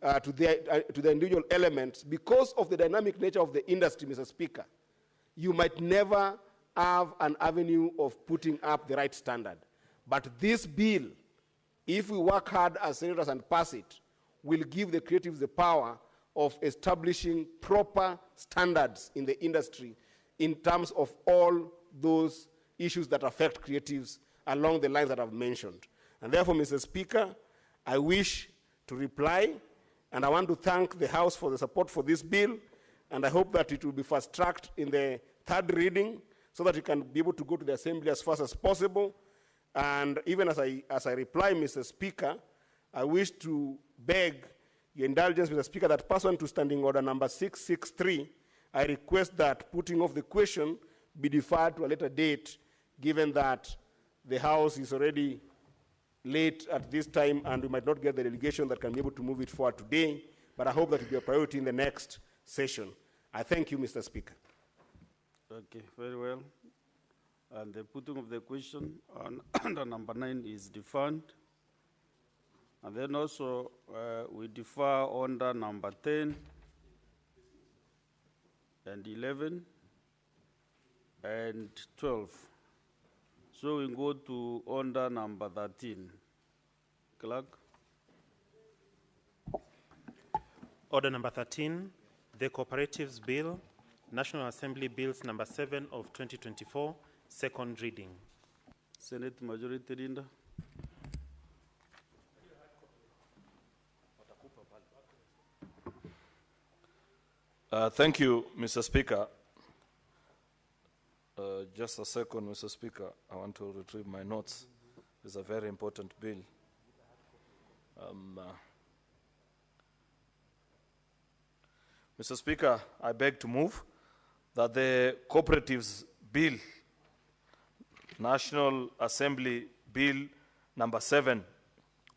to the individual elements, because of the dynamic nature of the industry, Mr. Speaker, you might never have an avenue of putting up the right standard. But this bill, if we work hard as senators and pass it, will give the creatives the power of establishing proper standards in the industry in terms of all those issues that affect creatives along the lines that I've mentioned. And therefore, Mr. Speaker, I wish to reply, and I want to thank the House for the support for this bill, and I hope that it will be fast-tracked in the third reading so that it can be able to go to the Assembly as fast as possible. And even as I reply, Mr. Speaker, I wish to beg your indulgence, Mr. Speaker, that pursuant to Standing Order number 663, I request that putting of the question be deferred to a later date, given that the House is already late at this time and we might not get the delegation that can be able to move it forward today, but I hope that it will be a priority in the next session. I thank you, Mr. Speaker. Okay, very well. And the putting of the question on under number 9 is deferred. And then also we defer under number 10 and 11 and 12. So we go to under number 13. Clerk. Order number 13, the Cooperatives Bill, National Assembly Bills number 7 of 2024, second reading. Senate Majority Leader. Thank you, Mr. Speaker. Just a second, Mr. Speaker. I want to retrieve my notes. It's a very important bill. Mr. Speaker, I beg to move that the Cooperatives Bill, National Assembly Bill number 7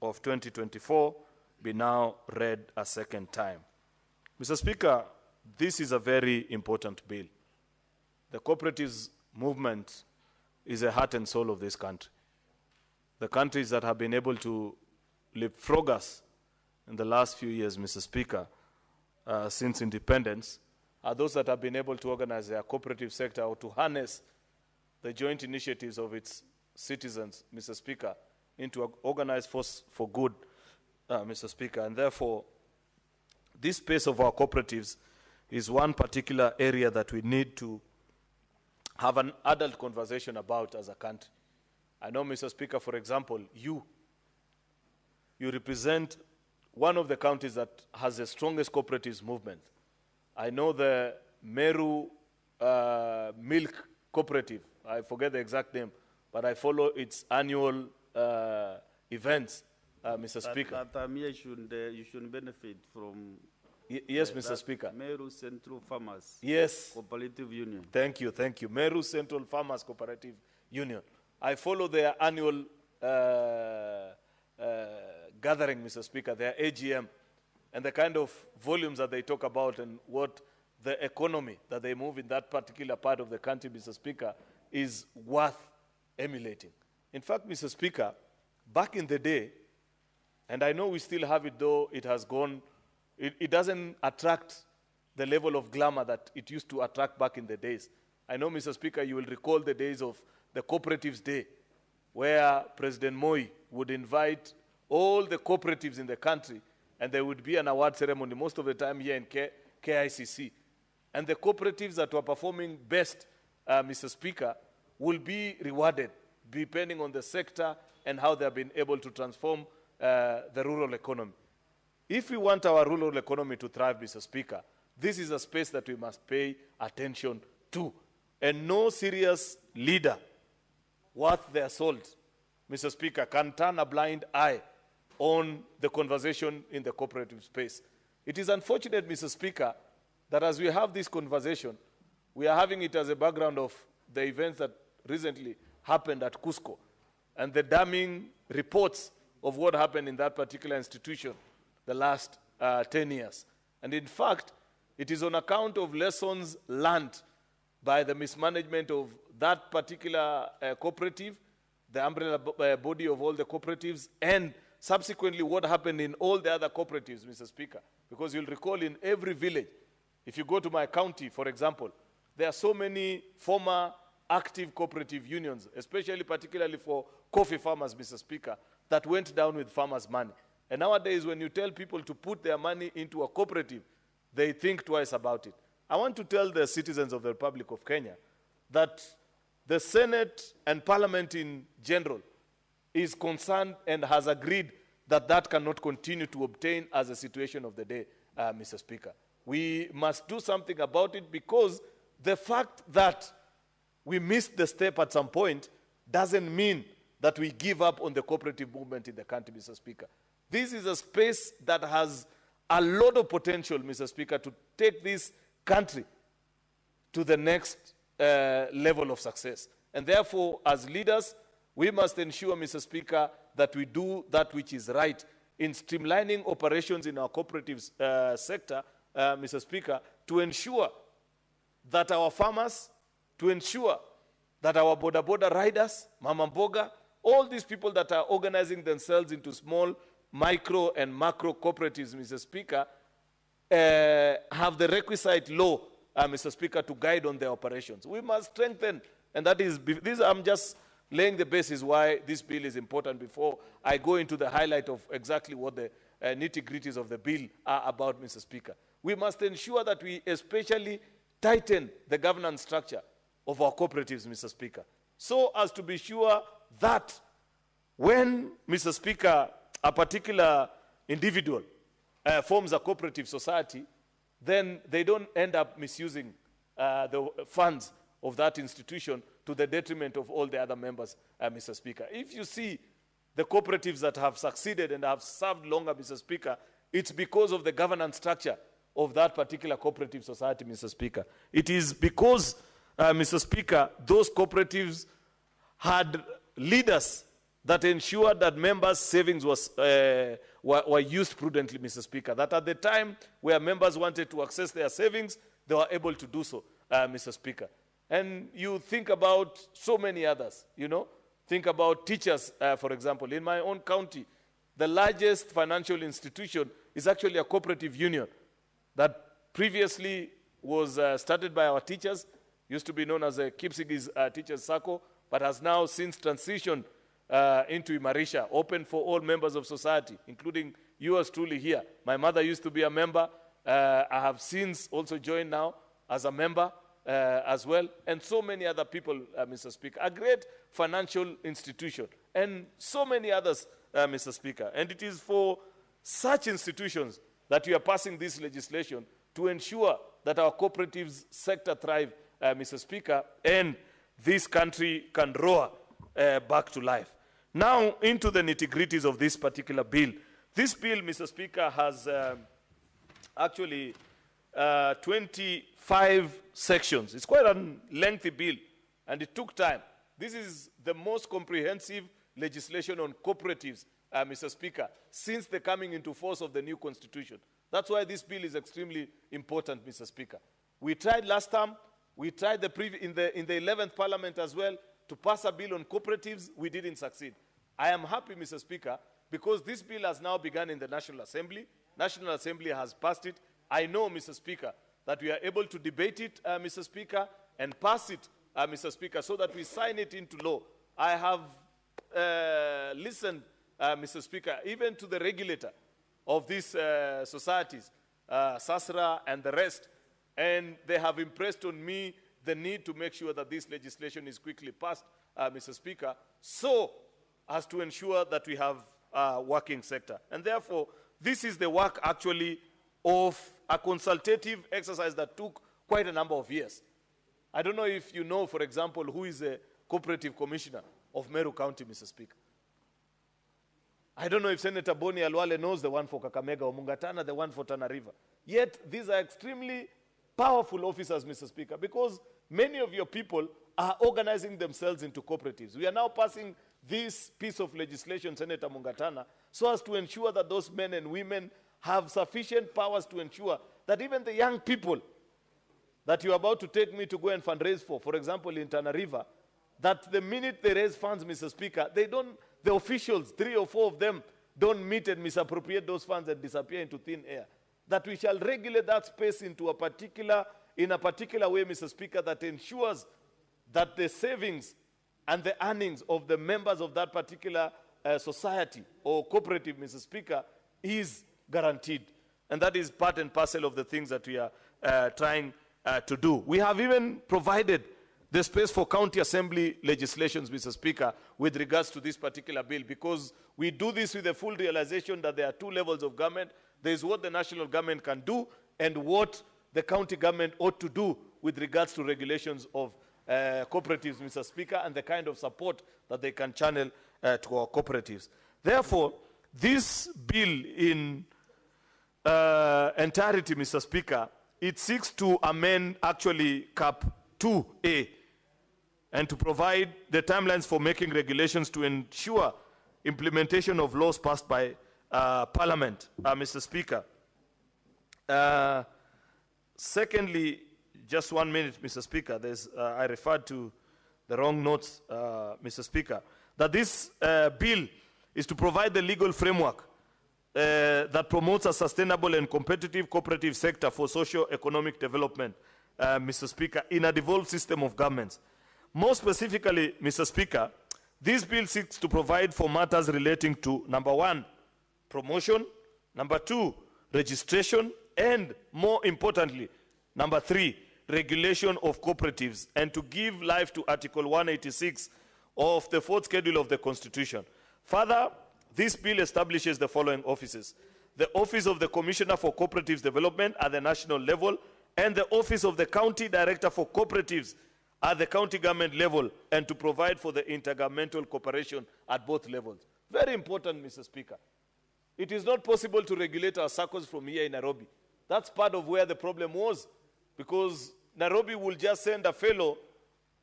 of 2024, be now read a second time. Mr. Speaker, this is a very important bill. The cooperatives movement is the heart and soul of this country. The countries that have been able to leapfrog us in the last few years, Mr. Speaker, since independence, are those that have been able to organize their cooperative sector or to harness the joint initiatives of its citizens, Mr. Speaker, into an organized force for good, Mr. Speaker. And therefore, this space of our cooperatives is one particular area that we need to have an adult conversation about as a country. I know, Mr. Speaker, for example, you represent one of the counties that has the strongest cooperatives movement. I know the Meru Milk Cooperative. I forget the exact name, but I follow its annual events, Mr. Speaker. You should benefit from. Yes, Mr. Speaker. Meru Central Farmers. Yes. Cooperative Union. Thank you, thank you. Meru Central Farmers Cooperative Union. I follow their annual gathering, Mr. Speaker, their AGM, and the kind of volumes that they talk about and what the economy that they move in that particular part of the country, Mr. Speaker, is worth emulating. In fact, Mr. Speaker, back in the day, and I know we still have it, though it has gone, it doesn't attract the level of glamour that it used to attract back in the days. I know, Mr. Speaker, you will recall the days of the Cooperatives Day, where President Moi would invite all the cooperatives in the country, and there would be an award ceremony, most of the time here in KICC. And the cooperatives that were performing best, Mr. Speaker, will be rewarded, depending on the sector and how they have been able to transform the rural economy. If we want our rural economy to thrive, Mr. Speaker, this is a space that we must pay attention to. And no serious leader worth their salt, Mr. Speaker, can turn a blind eye on the conversation in the cooperative space. It is unfortunate, Mr. Speaker, that as we have this conversation, we are having it as a background of the events that recently happened at Cusco and the damning reports of what happened in that particular institution the last 10 years. And in fact, it is on account of lessons learned by the mismanagement of that particular cooperative, the umbrella body of all the cooperatives, and subsequently what happened in all the other cooperatives, Mr. Speaker. Because you'll recall in every village, if you go to my county, for example, there are so many former active cooperative unions, especially particularly for coffee farmers, Mr. Speaker, that went down with farmers' money. And nowadays, when you tell people to put their money into a cooperative, they think twice about it. I want to tell the citizens of the Republic of Kenya that the Senate and Parliament in general is concerned and has agreed that that cannot continue to obtain as a situation of the day, Mr. Speaker. We must do something about it, because the fact that we missed the step at some point doesn't mean that we give up on the cooperative movement in the country, Mr. Speaker. This is a space that has a lot of potential, Mr. Speaker, to take this country to the next level of success. And therefore, as leaders, we must ensure, Mr. Speaker, that we do that which is right in streamlining operations in our cooperative sector, Mr. Speaker, to ensure that our farmers, to ensure that our border riders, Mama Mboga, all these people that are organizing themselves into small, micro and macro cooperatives, Mr. Speaker, have the requisite law, Mr. Speaker, to guide on their operations. We must strengthen, and that is, I'm just laying the basis why this bill is important before I go into the highlight of exactly what the nitty-gritties of the bill are about, Mr. Speaker. We must ensure that we especially tighten the governance structure of our cooperatives, Mr. Speaker, so as to be sure that when, Mr. Speaker, a particular individual forms a cooperative society, then they don't end up misusing the funds of that institution to the detriment of all the other members, Mr. Speaker. If you see the cooperatives that have succeeded and have served longer, Mr. Speaker, it's because of the governance structure of that particular cooperative society, Mr. Speaker. It is because, Mr. Speaker, those cooperatives had leaders that ensured that members' savings were used prudently, Mr. Speaker. That at the time where members wanted to access their savings, they were able to do so, Mr. Speaker. And you think about so many others, you know. Think about teachers, for example. In my own county, the largest financial institution is actually a cooperative union that previously was started by our teachers, used to be known as a Kipsigis Teachers Circle, but has now since transitioned into Imarisha, open for all members of society, including yours truly here. My mother used to be a member. I have since also joined now as a member as well, and so many other people, Mr. Speaker. A great financial institution, and so many others, Mr. Speaker. And it is for such institutions that we are passing this legislation to ensure that our cooperatives sector thrive, Mr. Speaker, and this country can roar back to life. Now, into the nitty-gritties of this particular bill. This bill, Mr. Speaker, has actually 25 sections. It's quite a lengthy bill, and it took time. This is the most comprehensive legislation on cooperatives, Mr. Speaker, since the coming into force of the new constitution. That's why this bill is extremely important, Mr. Speaker. We tried last time, we tried in the 11th Parliament as well, to pass a bill on cooperatives. We didn't succeed. I am happy, Mr. Speaker, because this bill has now begun in the National Assembly. National Assembly has passed it. I know, Mr. Speaker, that we are able to debate it, Mr. Speaker, and pass it, Mr. Speaker, so that we sign it into law. I have listened, Mr. Speaker, even to the regulator of these societies, SASRA and the rest, and they have impressed on me the need to make sure that this legislation is quickly passed, Mr. Speaker, so as to ensure that we have a working sector. And therefore, this is the work actually of a consultative exercise that took quite a number of years. I don't know if you know, for example, who is the cooperative commissioner of Meru County, Mr. Speaker. I don't know if Senator Boni Alwale knows the one for Kakamega, or Mungatana, the one for Tana River. Yet, these are extremely powerful officers, Mr. Speaker, because many of your people are organizing themselves into cooperatives. We are now passing this piece of legislation, Senator Mungatana, so as to ensure that those men and women have sufficient powers to ensure that even the young people that you're about to take me to go and fundraise for example, in Tana River, that the minute they raise funds, Mr. Speaker, they don't, the officials, 3 or 4 of them, don't meet and misappropriate those funds and disappear into thin air. That we shall regulate that space in a particular way, Mr. Speaker, that ensures that the savings and the earnings of the members of that particular society or cooperative, Mr. Speaker, is guaranteed. And that is part and parcel of the things that we are trying to do. We have even provided the space for county assembly legislations, Mr. Speaker, with regards to this particular bill, because we do this with the full realization that there are two levels of government. There is what the national government can do and what the county government ought to do with regards to regulations of cooperatives, Mr. Speaker, and the kind of support that they can channel to our cooperatives. Therefore, this bill in entirety, Mr. Speaker, it seeks to amend actually Cap 2A and to provide the timelines for making regulations to ensure implementation of laws passed by Parliament, Mr. Speaker. Secondly, just 1 minute, Mr. Speaker, I referred to the wrong notes, Mr. Speaker, that this bill is to provide the legal framework that promotes a sustainable and competitive cooperative sector for socio-economic development, Mr. Speaker, in a devolved system of governments. More specifically, Mr. Speaker, this bill seeks to provide for matters relating to, number 1, promotion, number 2, registration, and more importantly, number 3, regulation of cooperatives, and to give life to Article 186 of the 4th schedule of the Constitution. Further, this bill establishes the following offices: the Office of the Commissioner for Cooperatives Development at the national level, and the Office of the County Director for Cooperatives at the county government level, and to provide for the intergovernmental cooperation at both levels. Very important, Mr. Speaker. It is not possible to regulate our circles from here in Nairobi. That's part of where the problem was, because Nairobi will just send a fellow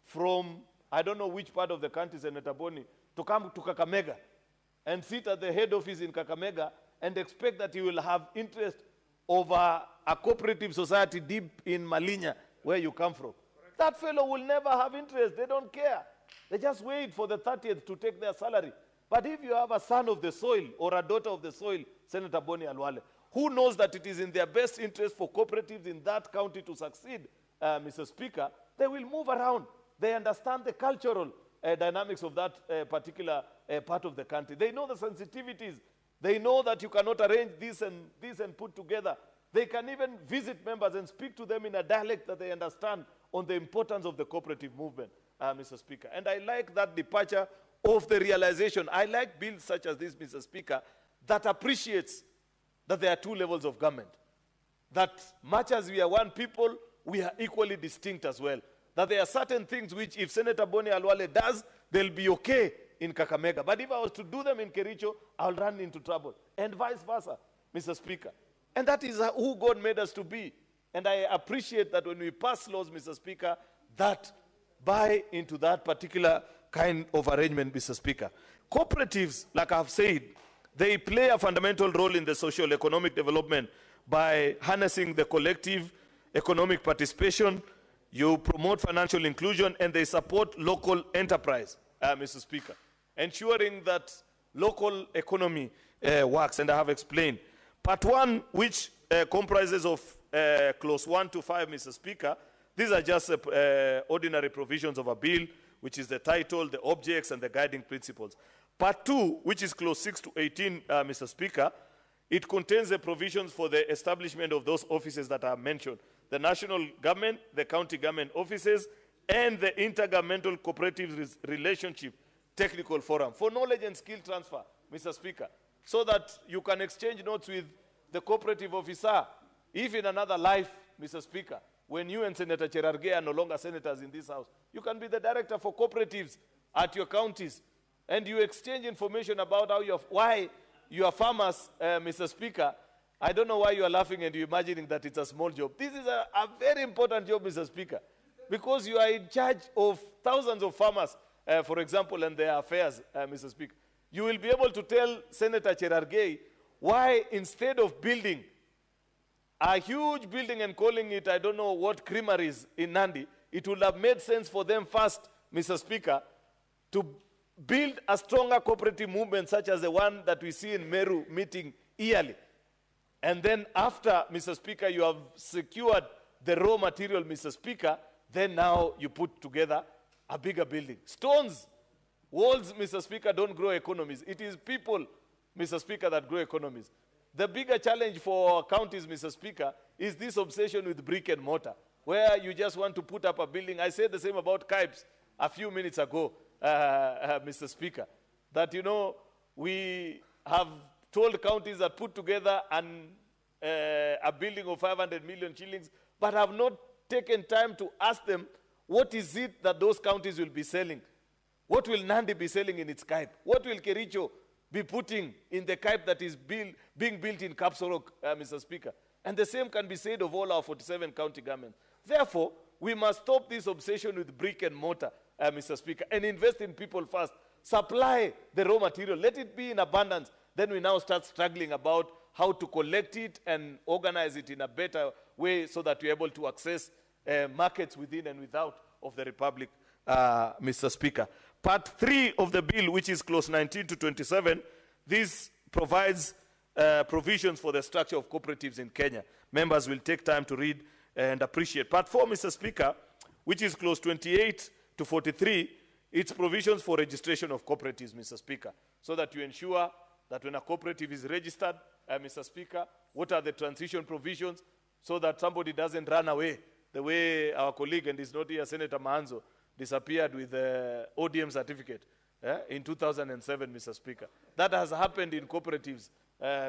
from, I don't know which part of the country, Senator Boni, to come to Kakamega and sit at the head office in Kakamega and expect that he will have interest over a cooperative society deep in Malinya, where you come from. That fellow will never have interest. They don't care. They just wait for the 30th to take their salary. But if you have a son of the soil or a daughter of the soil, Senator Boni Alwale, who knows that it is in their best interest for cooperatives in that county to succeed, Mr. Speaker, they will move around. They understand the cultural dynamics of that particular part of the country. They know the sensitivities. They know that you cannot arrange this and put together. They can even visit members and speak to them in a dialect that they understand on the importance of the cooperative movement, Mr. Speaker. And I like that departure of the realization. I like bills such as this, Mr. Speaker, that appreciates that there are two levels of government. That much as we are one people, we are equally distinct as well. That there are certain things which if Senator Boni Alwale does, they'll be okay in Kakamega. But if I was to do them in Kericho, I'll run into trouble. And vice versa, Mr. Speaker. And that is who God made us to be. And I appreciate that when we pass laws, Mr. Speaker, that buy into that particular kind of arrangement, Mr. Speaker. Cooperatives, like I've said, they play a fundamental role in the social economic development by harnessing the collective economic participation. You promote financial inclusion, and they support local enterprise, Mr. Speaker, ensuring that local economy works, and I have explained. Part 1, which comprises of clause 1 to 5, Mr. Speaker, these are just ordinary provisions of a bill, which is the title, the objects, and the guiding principles. Part 2, which is clause 6 to 18, Mr. Speaker, it contains the provisions for the establishment of those offices that are mentioned: the national government, the county government offices, and the intergovernmental cooperative relationship technical forum for knowledge and skill transfer, Mr. Speaker, so that you can exchange notes with the cooperative officer. If in another life, Mr. Speaker, when you and Senator Cherargei are no longer senators in this house, you can be the director for cooperatives at your counties, and you exchange information about how why your farmers, Mr. Speaker. I don't know why you are laughing and you're imagining that it's a small job. This is a very important job, Mr. Speaker, because you are in charge of thousands of farmers, for example, and their affairs, Mr. Speaker. You will be able to tell Senator Cherargei why, instead of building a huge building and calling it, I don't know what, creameries in Nandi, it would have made sense for them first, Mr. Speaker, to build a stronger cooperative movement such as the one that we see in Meru meeting yearly. And then after, Mr. Speaker, you have secured the raw material, Mr. Speaker, then now you put together a bigger building. Stones, walls, Mr. Speaker, don't grow economies. It is people, Mr. Speaker, that grow economies. The bigger challenge for our counties, Mr. Speaker, is this obsession with brick and mortar, where you just want to put up a building. I said the same about KIPES a few minutes ago, Mr. Speaker, that, you know, we have told counties that put together a building of 500 million shillings, but have not taken time to ask them, what is it that those counties will be selling? What will Nandi be selling in its KIPE? What will Kericho be putting in the KIPE that is being built in Kapsorok, Mr. Speaker? And the same can be said of all our 47 county governments. Therefore, we must stop this obsession with brick and mortar, Mr. Speaker, and invest in people first. Supply the raw material. Let it be in abundance. Then we now start struggling about how to collect it and organize it in a better way so that we're able to access markets within and without of the Republic, Mr. Speaker. Part 3 of the bill, which is clause 19 to 27, this provides provisions for the structure of cooperatives in Kenya. Members will take time to read and appreciate. Part 4, Mr. Speaker, which is clause 28 to 43, it's provisions for registration of cooperatives, Mr. Speaker, so that you ensure that when a cooperative is registered, Mr. Speaker, what are the transition provisions so that somebody doesn't run away, the way our colleague, and is not here, Senator Mahanzo, disappeared with the ODM certificate in 2007, Mr. Speaker. That has happened in cooperatives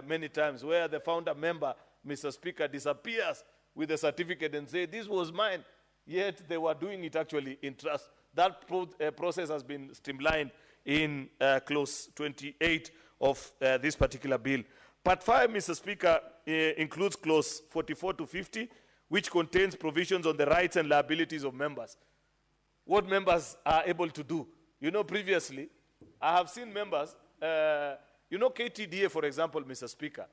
many times, where the founder member, Mr. Speaker, disappears with the certificate and say, this was mine, yet they were doing it actually in trust. That process has been streamlined in clause 28 of this particular bill. Part 5, Mr. Speaker, includes clause 44 to 50, which contains provisions on the rights and liabilities of members. What members are able to do. You know, previously, I have seen members, you know, KTDA, for example, Mr. Speaker,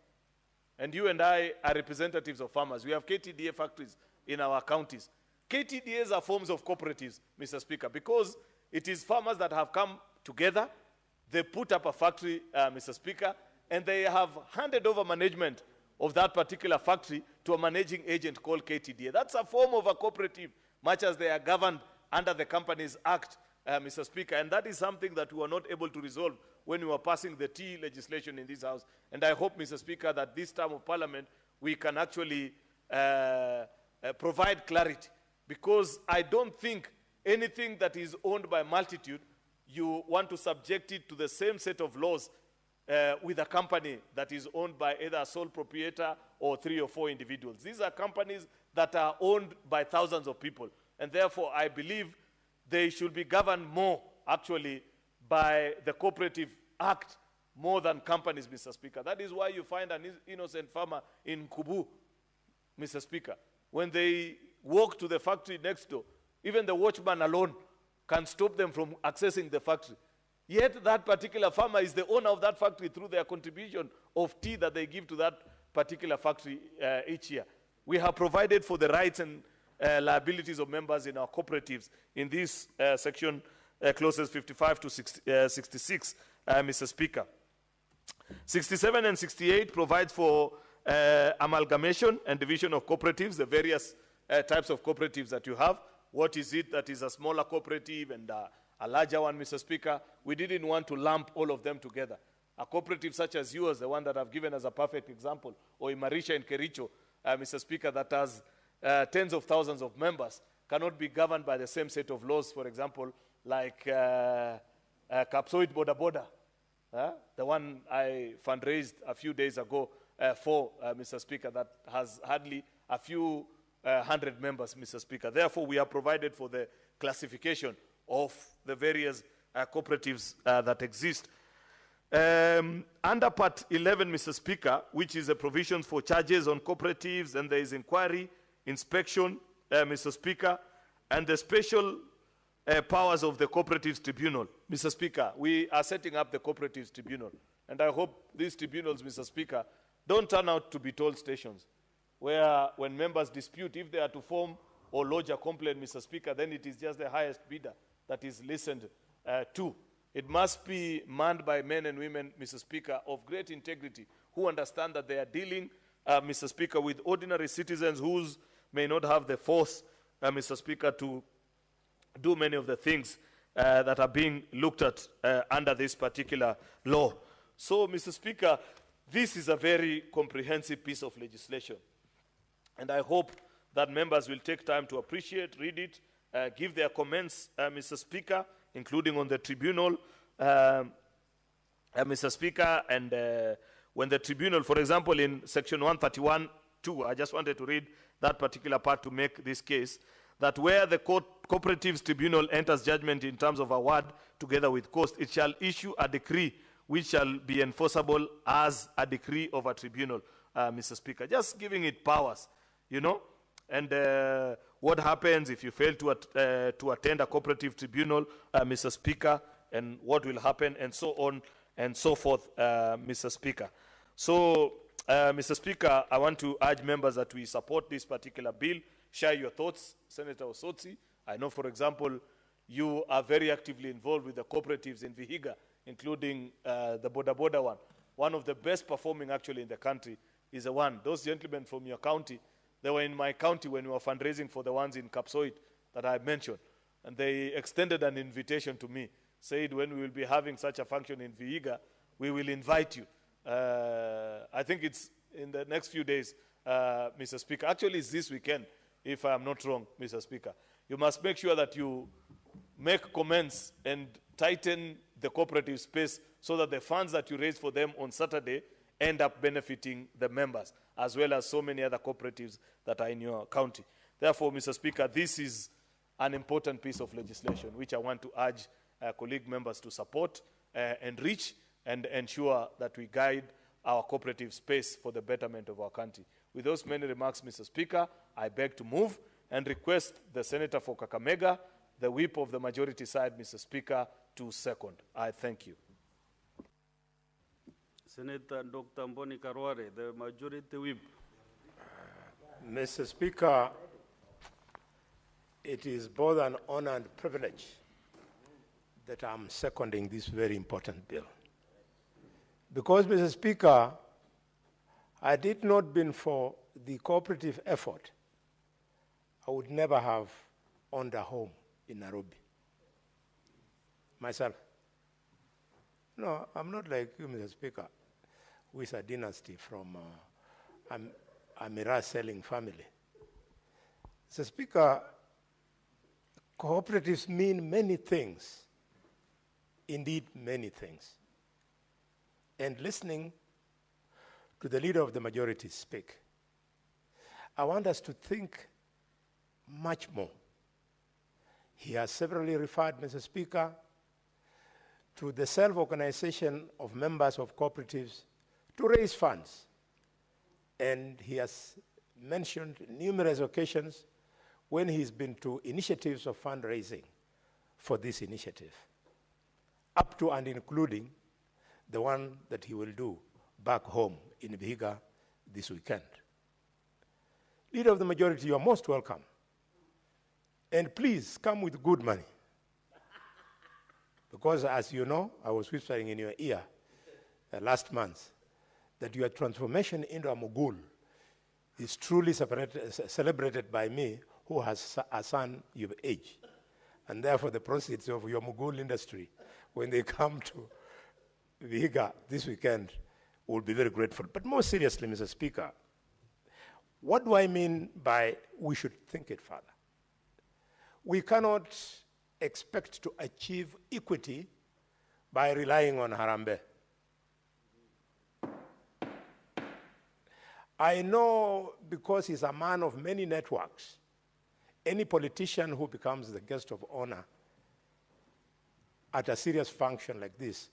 and you and I are representatives of farmers. We have KTDA factories in our counties. KTDAs are forms of cooperatives, Mr. Speaker, because it is farmers that have come together, they put up a factory, Mr. Speaker, and they have handed over management of that particular factory to a managing agent called KTDA. That's a form of a cooperative, much as they are governed under the Companies Act, Mr. Speaker, and that is something that we were not able to resolve when we were passing the tea legislation in this House. And I hope, Mr. Speaker, that this term of Parliament, we can actually provide clarity, because I don't think anything that is owned by multitude, you want to subject it to the same set of laws with a company that is owned by either a sole proprietor or 3 or 4 individuals. These are companies that are owned by thousands of people. And therefore, I believe they should be governed more, actually, by the Cooperative Act more than companies, Mr. Speaker. That is why you find an innocent farmer in Kubu, Mr. Speaker. When they walk to the factory next door, even the watchman alone can stop them from accessing the factory. Yet that particular farmer is the owner of that factory through their contribution of tea that they give to that particular factory each year. We have provided for the rights and liabilities of members in our cooperatives in this section, clauses 55 to 66, Mr. Speaker. 67 and 68 provides for amalgamation and division of cooperatives, the various types of cooperatives that you have. What is it that is a smaller cooperative and a larger one, Mr. Speaker? We didn't want to lump all of them together. A cooperative such as yours, the one that I've given as a perfect example, or Imarisha and Kericho, Mr. Speaker, that has tens of thousands of members, cannot be governed by the same set of laws, for example, like Kapsoit Boda Boda, the one I fundraised a few days ago for, Mr. Speaker, that has hardly a few hundred members, Mr. Speaker. Therefore, we have provided for the classification of the various cooperatives that exist. Under Part 11, Mr. Speaker, which is a provision for charges on cooperatives, and there is inquiry, inspection, Mr. Speaker, and the special powers of the Cooperatives Tribunal. Mr. Speaker, we are setting up the Cooperatives Tribunal, and I hope these tribunals, Mr. Speaker, don't turn out to be toll stations, where when members dispute, if they are to form or lodge a complaint, Mr. Speaker, then it is just the highest bidder that is listened to. It must be manned by men and women, Mr. Speaker, of great integrity, who understand that they are dealing, Mr. Speaker, with ordinary citizens who may not have the force, Mr. Speaker, to do many of the things that are being looked at under this particular law. So, Mr. Speaker, this is a very comprehensive piece of legislation. And I hope that members will take time to appreciate, read it, give their comments, Mr. Speaker, including on the tribunal, Mr. Speaker, and when the tribunal, for example, in section 131(2), I just wanted to read that particular part to make this case, that where the cooperatives tribunal enters judgment in terms of award together with cost, it shall issue a decree which shall be enforceable as a decree of a tribunal, Mr. Speaker. Just giving it powers, you know. And what happens if you fail to attend a cooperative tribunal, Mr. Speaker, and what will happen, and so on and so forth, Mr. Speaker. So, Mr. Speaker, I want to urge members that we support this particular bill. Share your thoughts, Senator Osotsi. I know, for example, you are very actively involved with the cooperatives in Vihiga, including the Boda Boda one. One of the best performing actually in the country is the one. Those gentlemen from your county, they were in my county when we were fundraising for the ones in Kapsoit that I mentioned. And they extended an invitation to me, said when we will be having such a function in Vihiga, we will invite you. I think it's in the next few days, Mr. Speaker. Actually, it's this weekend, if I am not wrong, Mr. Speaker. You must make sure that you make comments and tighten the cooperative space so that the funds that you raise for them on Saturday end up benefiting the members, as well as so many other cooperatives that are in your county. Therefore, Mr. Speaker, this is an important piece of legislation which I want to urge colleague members to support and reach and ensure that we guide our cooperative space for the betterment of our country. With those many remarks, Mr. Speaker, I beg to move and request the Senator for Kakamega, the whip of the majority side, Mr. Speaker, to second. I thank you. Senator Dr. Mboni Karware, the majority whip. Mr. Speaker, it is both an honor and privilege that I'm seconding this very important bill. Because, Mr. Speaker, had it not been for the cooperative effort, I would never have owned a home in Nairobi. Myself. No, I'm not like you, Mr. Speaker, who is a dynasty from a Mira-selling family. Mr. Speaker, cooperatives mean many things, indeed many things. And listening to the leader of the majority speak, I want us to think much more. He has severally referred, Mr. Speaker, to the self-organization of members of cooperatives to raise funds. And he has mentioned numerous occasions when he's been to initiatives of fundraising for this initiative, up to and including the one that he will do back home in Vihiga this weekend. Leader of the majority, you are most welcome. And please come with good money. Because as you know, I was whispering in your ear last month that your transformation into a mogul is truly celebrated by me, who has a son your age. And therefore the proceeds of your mogul industry, when they come to Vihiga this weekend, will be very grateful. But more seriously, Mr. Speaker, what do I mean by we should think it further? We cannot expect to achieve equity by relying on Harambee. I know, because he's a man of many networks, any politician who becomes the guest of honor at a serious function like this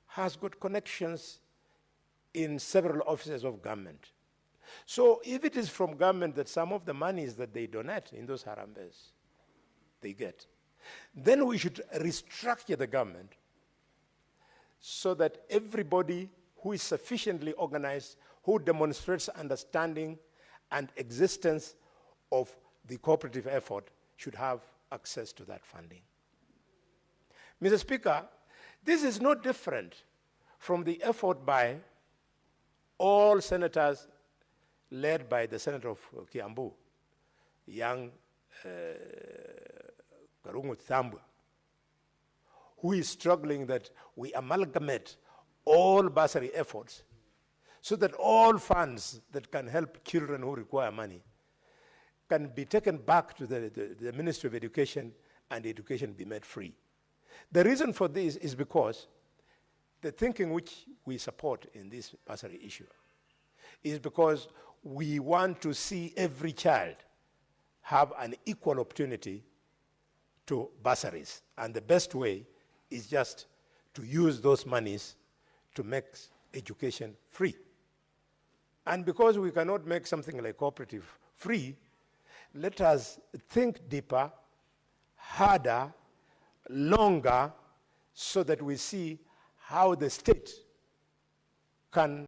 has got connections in several offices of government. So if it is from government that some of the monies that they donate in those Harambees, they get, then we should restructure the government so that everybody who is sufficiently organized, who demonstrates understanding and existence of the cooperative effort, should have access to that funding. Mr. Speaker, This is no different from the effort by all senators led by the senator of Kiambu, young Karungu Thambwe, who is struggling that we amalgamate all bursary efforts so that all funds that can help children who require money can be taken back to the Ministry of Education and education be made free. The reason for this is because the thinking which we support in this bursary issue is because we want to see every child have an equal opportunity to bursaries. And the best way is just to use those monies to make education free. And because we cannot make something like cooperative free, let us think deeper, harder, longer, so that we see how the state can